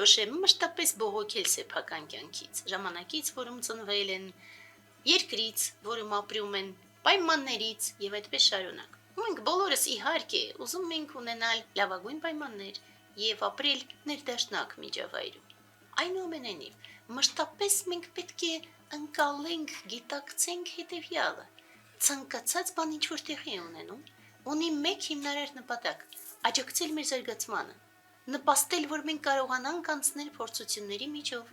որոշ է մշտապես բողոքել սեփական կյանքից, ժամանակից, որում ծնվել են, երկրից, որում ապրում են, պայմաններից եւ այդպես շարունակ։ Մենք բոլորս իհարկե ուզում ենք ունենալ լավագույն պայմաններ եւ ապրել ներդաշնակ միջավայրում։ Այնուամենայնիվ, մշտապես մենք պետք է ընկալենք, գիտակցենք հետեւյալը. ցանկացած բան ինչ որ տեղի է ունենում, ունի մեկ հիմնարար նպատակ՝ աջակցել մեր զարգացմանը, նպաստել, որ մենք կարողանանք անցնել փորձությունների միջով,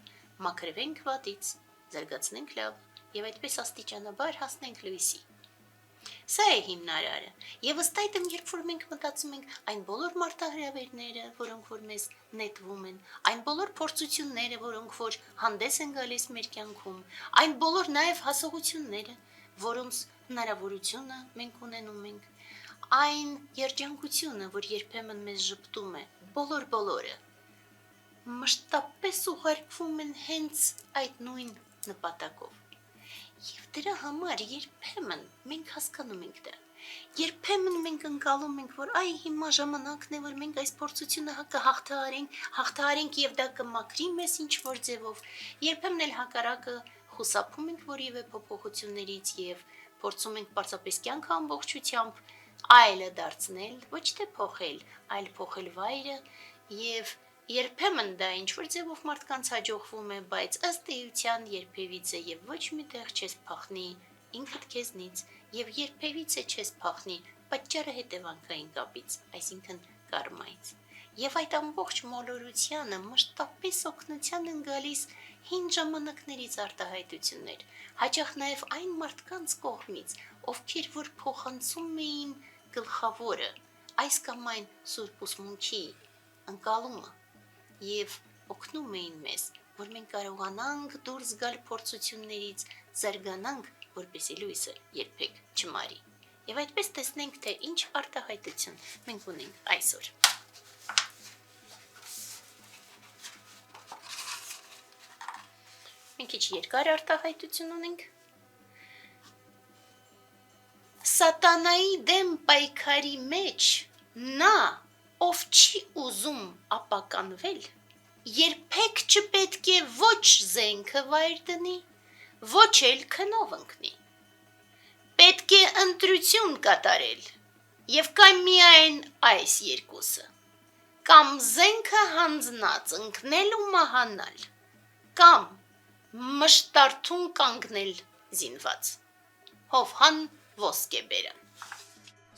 մաքրվենք վատից, զարգացնենք լավ եւ այդպես աստիճանաբար հասնենք լույսի։ Սա է հիմնարարը, եւ ըստ այդմ, երբ որ մենք մտածում ենք այն բոլոր մարտահրավերները, որոնք որ մեզ նետվում են, այն բոլոր փորձությունները, որոնք որ հանդես են գալիս մեր կյանքում, այն բոլոր նաեւ հասողությունները, որոնց հնարավորությունը մենք ունենում ենք, այն երջանկությունը, որ երբեմն մեզ ժպտում է, բոլորը մշտապես ուղարկվում են հենց այդ նույն նպատակով։ Եվ դրա համար երբեմն մենք հասկանում ենք դա։ Երբեմն մենք ընկալում ենք, որ այ հիմա ժամանակն է, որ մենք այս փորձությունը հաղթահարենք եւ դա կմաքրի մեզ ինչ որ ձևով։ Երբեմն էլ հակառակը խուսափում ենք որևէ փոփոխություններից եւ փորձում ենք պարզապես կյանքը ամբողջությամբ այլը դարձնել, ոչ թե փոխել, այլ փոխել վայրը եւ երբեմն դա ինչ որ ձևով մարդկանց հաջողվում է, բայց ըստ էության երբևիցե եւ ոչ միտեղ չես փախնի ինքդ քեզնից եւ երբևիցե չես փախնի պատճառը հետևանքային կապից, այսինքն կարմայից։ Եվ այդ ամբողջ մոլորությանը մշտապես օգնության են գալիս հին ժամանակներից արտահայտություններ, հաճախ նաեւ այն մարդկանց կողմից, ովքեր որ փոխանցում էին գլխավորը, այս կամ այն սուրբ ուսմունքի ընկալումը եւ օգնում էին մեզ, որ մենք կարողանանք դուրս գալ փորձություններից, զարգանանք, որպեսզի լույսը երբեք չմարի։ Եվ այդպես տեսնենք, թե ինչ արտահայտություն մենք ունենք այսօր։ Մենք քիչ երկար արտահայտություն ունենք։ Սատանայի դեմ պայքարի մեջ նա, ով չի ուզում ապականվել, երբեք չպետք է ոչ զենքը վայր դնի, ոչ էլ քնով ընկնի։ Պետք է ընտրություն կատարել, եւ կամ միայն այս երկուսը, կամ զենքը հանձնած ընկնել ու մահանալ, կամ մշտարթուն կանգնել զինված։ Հովհան Ոսկեբերան։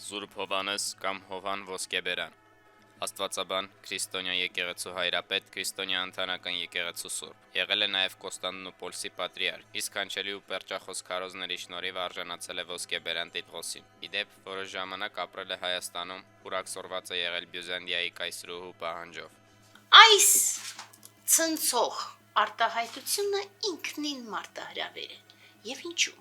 Սուրբ Հովհաննես կամ Հովհան Ոսկեբերան, աստվածաբան, քրիստոնյա եկեղեցու հայրապետ, քրիստոնյա ընտանական եկեղեցու սուրբ, եղել է նաև Կոստանդնուպոլսի պատրիարք, իսկ կանչելի ու պերճախոս քարոզների շնորհիվ արժանացել է Ոսկեբերան տիտղոսին։ Իդեպ, որոշ ժամանակ ապրել է Հայաստանում, ուր աքսորված է եղել Բյուզանդիայի կայսրուհու պահանջով։ Այս ցնցող արտահայտությունը ինքնին մարտահրավեր է։ Եվ ինչու՞։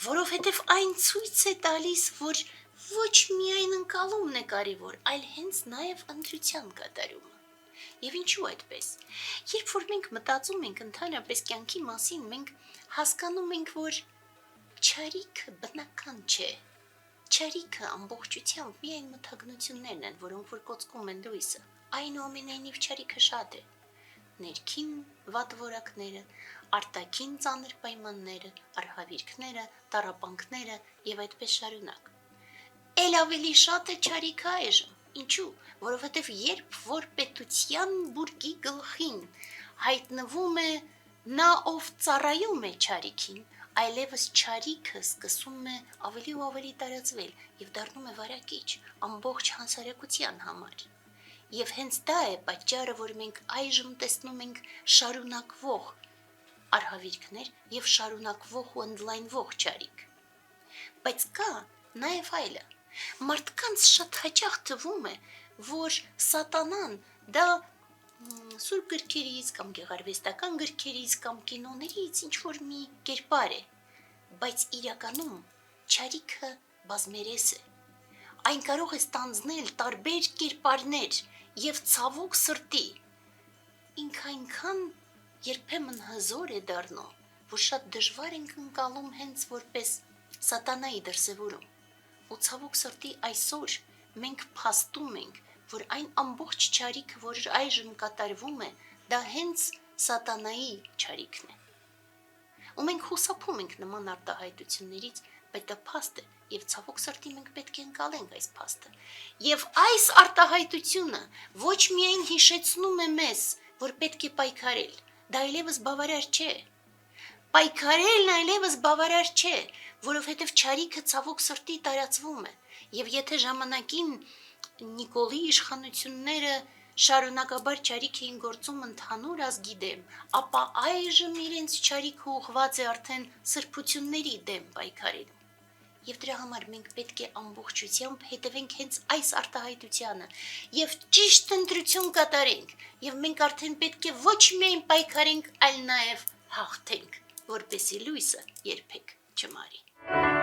Որովհետև այն ցույց է տալիս, որ ոչ միայն ընկալումն է կարևոր, այլ հենց նաև ընտրության կատարումը։ Եվ ինչու այդպես։ Երբ որ մենք մտածում ենք ընդհանրապես կյանքի մասին, մենք հասկանում ենք, որ չարիքը բնական չէ։ Չարիքը ամբողջությամբ միայն մթագնություններն են, որոնք որ կոծկում են լույսը։ Այնուամենայնիվ չարիքը շատ է։ Ներքին վատ որակները, արտաքին ծանր պայմանները, արհավիրքները, տառապանքները եւ այդպես շարունակ։ Էլ ավելի շատ է չարիքը այժմ։ Ինչու՞։ Որովհետեւ երբ որ պետության բուրգի գլխին հայտնվում է նա, ով ծառայում է չարիքին, այլևս չարիքը սկսում է ավելի ու ավելի տարածվել եւ դառնում է վարակիչ ամբողջ հանրակցության համար։ Եվ հենց դա է պատճառը, որ մենք այժմ տեսնում ենք շարունակվող արհավիրքներ եւ շարունակվող ու ընդլայնվող չարիք։ Բայց կա նաեւ այլը։ Մարդկանց շատ հաճախ թվում է, որ սատանան դա սուրբ գրքերից կամ գեղարվեստական գրքերից կամ կինոներից ինչ որ մի կերպար է, բայց իրականում չարիքը բազմերես է։ Այն կարող է ստանձնել տարբեր կերպարներ եւ ցավոք սրտի ինքը այնքան երբեմն հզոր է դառնում, որ շատ դժվար ենք ընկալում հենց որպես սատանայի դրսևորում։ Ու ցավոք սրտի այսօր մենք փաստում ենք, որ այն ամբողջ չարիքը, որ այժմ կատարվում է, դա հենց սատանայի ճարիքն է։ Ու մենք խուսափում ենք նման արտահայտություններից, բայց դա փաստ է, եւ ցավոք սրտի մենք պետք է ընկալենք այս փաստը։ Եվ այս արտահայտությունը ոչ միայն հիշեցնում է մեզ, որ պետք է պայքարել, դա այլևս բավարար չէ։ Պայքարելն այլևս բավարար չէ, որովհետև ճարիքը ցավոք սրտի տարածվում է, եւ եթե ժամանակին Նիկոլի իշխանությունները շարունակաբար ճարիք էին գործում ընդհանուր ազգի դեմ, ապա այժմ իրենց ճարիքը ուղղված է արդեն սրբությունների դեմ պայքարելու։ Եվ դրա համար մենք պետք է ամբողջությամբ հետևենք հենց այս արտահայտությանը եւ ճիշտ ընտրություն կատարենք, եւ մենք արդեն պետք է ոչ միայն պայքարենք, այլ նաեւ հաղթենք, որպեսզի լույսը երբեք չմարի։